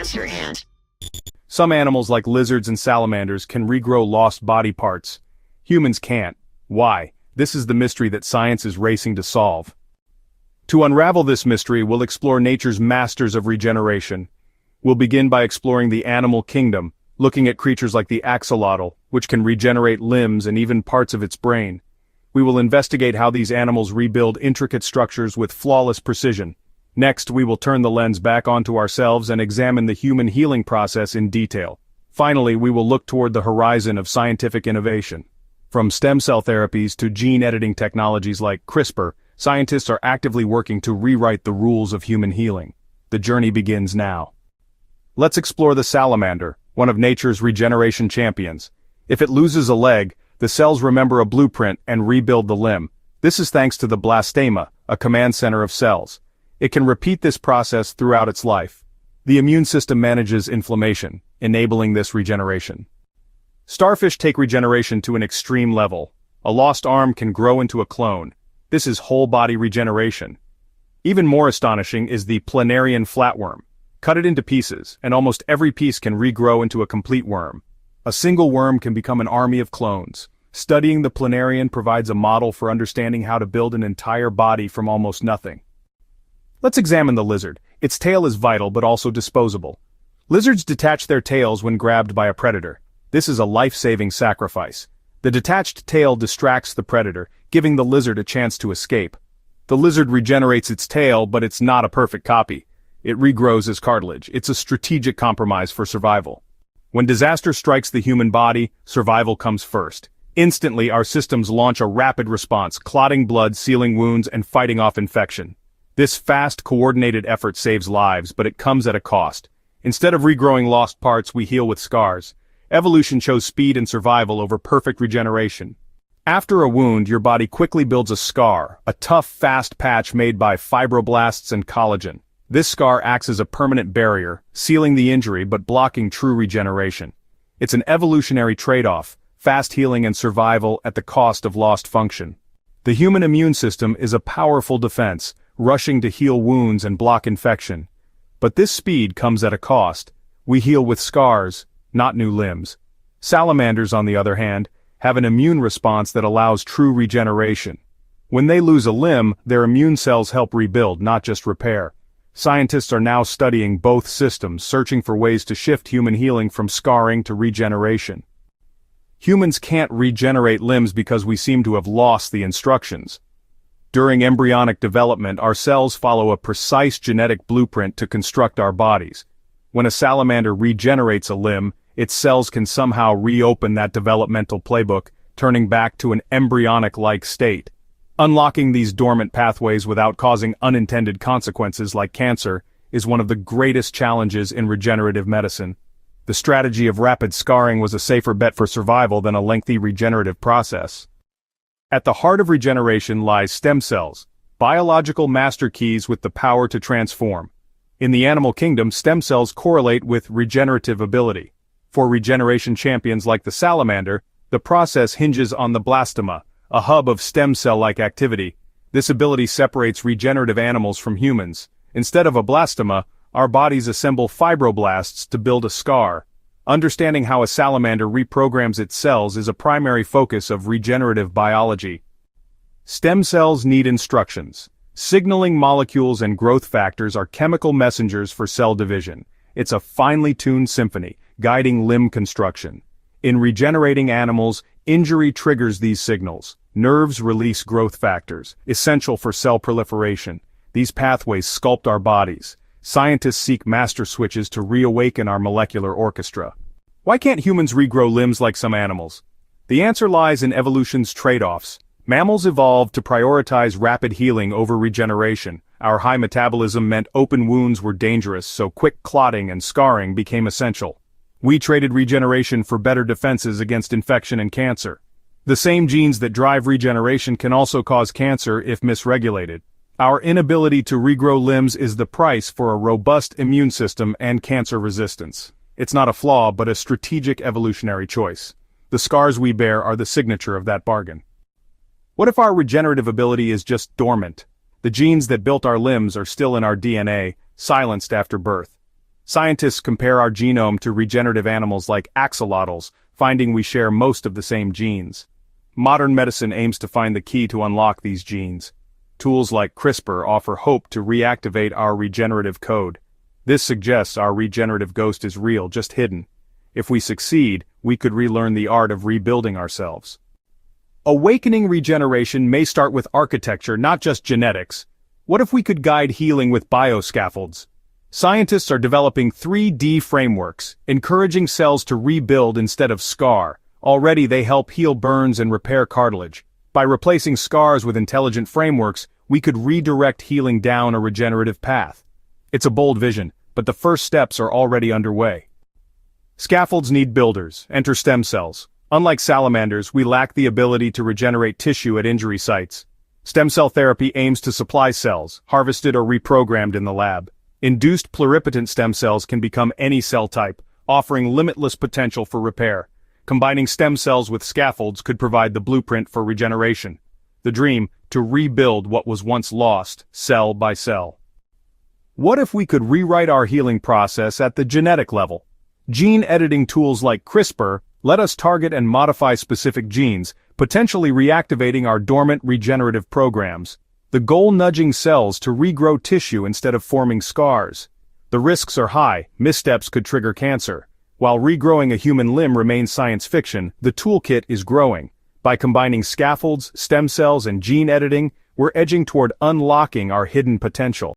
cross your hand. Some animals like lizards and salamanders can regrow lost body parts. Humans can't. Why? This is the mystery that science is racing to solve. To unravel this mystery, we'll explore nature's masters of regeneration. We'll begin by exploring the animal kingdom, looking at creatures like the axolotl, which can regenerate limbs and even parts of its brain. We will investigate how these animals rebuild intricate structures with flawless precision. Next, we will turn the lens back onto ourselves and examine the human healing process in detail. Finally, we will look toward the horizon of scientific innovation. From stem cell therapies to gene editing technologies like CRISPR, scientists are actively working to rewrite the rules of human healing. The journey begins now. Let's explore the salamander, one of nature's regeneration champions. If it loses a leg, the cells remember a blueprint and rebuild the limb. This is thanks to the blastema, a command center of cells. It can repeat this process throughout its life. The immune system manages inflammation, enabling this regeneration. Starfish take regeneration to an extreme level. A lost arm can grow into a clone. This is whole-body regeneration. Even more astonishing is the planarian flatworm. Cut it into pieces, and almost every piece can regrow into a complete worm. A single worm can become an army of clones. Studying the planarian provides a model for understanding how to build an entire body from almost nothing. Let's examine the lizard. Its tail is vital but also disposable. Lizards detach their tails when grabbed by a predator. This is a life-saving sacrifice. The detached tail distracts the predator, giving the lizard a chance to escape. The lizard regenerates its tail, but it's not a perfect copy. It regrows as cartilage. It's a strategic compromise for survival. When disaster strikes the human body, survival comes first. Instantly, our systems launch a rapid response, clotting blood, sealing wounds, and fighting off infection. This fast, coordinated effort saves lives, but it comes at a cost. Instead of regrowing lost parts, we heal with scars. Evolution chose speed and survival over perfect regeneration. After a wound, your body quickly builds a scar, a tough, fast patch made by fibroblasts and collagen. This scar acts as a permanent barrier, sealing the injury but blocking true regeneration. It's an evolutionary trade-off, fast healing and survival at the cost of lost function. The human immune system is a powerful defense, rushing to heal wounds and block infection. But this speed comes at a cost. We heal with scars, not new limbs. Salamanders, on the other hand, have an immune response that allows true regeneration. When they lose a limb, their immune cells help rebuild, not just repair. Scientists are now studying both systems, searching for ways to shift human healing from scarring to regeneration. Humans can't regenerate limbs because we seem to have lost the instructions. During embryonic development, our cells follow a precise genetic blueprint to construct our bodies. When a salamander regenerates a limb, its cells can somehow reopen that developmental playbook, turning back to an embryonic-like state. Unlocking these dormant pathways without causing unintended consequences like cancer is one of the greatest challenges in regenerative medicine. The strategy of rapid scarring was a safer bet for survival than a lengthy regenerative process. At the heart of regeneration lies stem cells, biological master keys with the power to transform. In the animal kingdom, stem cells correlate with regenerative ability. For regeneration champions like the salamander, the process hinges on the blastema, a hub of stem cell-like activity. This ability separates regenerative animals from humans. Instead of a blastema, our bodies assemble fibroblasts to build a scar. Understanding how a salamander reprograms its cells is a primary focus of regenerative biology. Stem cells need instructions. Signaling molecules and growth factors are chemical messengers for cell division. It's a finely tuned symphony, guiding limb construction. In regenerating animals, injury triggers these signals. Nerves release growth factors, essential for cell proliferation. These pathways sculpt our bodies. Scientists seek master switches to reawaken our molecular orchestra. Why can't humans regrow limbs like some animals? The answer lies in evolution's trade-offs. Mammals evolved to prioritize rapid healing over regeneration. Our high metabolism meant open wounds were dangerous, so quick clotting and scarring became essential. We traded regeneration for better defenses against infection and cancer. The same genes that drive regeneration can also cause cancer if misregulated. Our inability to regrow limbs is the price for a robust immune system and cancer resistance. It's not a flaw, but a strategic evolutionary choice. The scars we bear are the signature of that bargain. What if our regenerative ability is just dormant? The genes that built our limbs are still in our DNA, silenced after birth. Scientists compare our genome to regenerative animals like axolotls, finding we share most of the same genes. Modern medicine aims to find the key to unlock these genes. Tools like CRISPR offer hope to reactivate our regenerative code. This suggests our regenerative ghost is real, just hidden. If we succeed, we could relearn the art of rebuilding ourselves. Awakening regeneration may start with architecture, not just genetics. What if we could guide healing with bioscaffolds? Scientists are developing 3D frameworks, encouraging cells to rebuild instead of scar. Already they help heal burns and repair cartilage. By replacing scars with intelligent frameworks, we could redirect healing down a regenerative path. It's a bold vision, but the first steps are already underway. Scaffolds need builders. Enter stem cells. Unlike salamanders, we lack the ability to regenerate tissue at injury sites. Stem cell therapy aims to supply cells, harvested or reprogrammed in the lab. Induced pluripotent stem cells can become any cell type, offering limitless potential for repair. Combining stem cells with scaffolds could provide the blueprint for regeneration. The dream, to rebuild what was once lost, cell by cell. What if we could rewrite our healing process at the genetic level? Gene editing tools like CRISPR let us target and modify specific genes, potentially reactivating our dormant regenerative programs. The goal nudging cells to regrow tissue instead of forming scars. The risks are high, missteps could trigger cancer. While regrowing a human limb remains science fiction, the toolkit is growing. By combining scaffolds, stem cells, and gene editing, we're edging toward unlocking our hidden potential.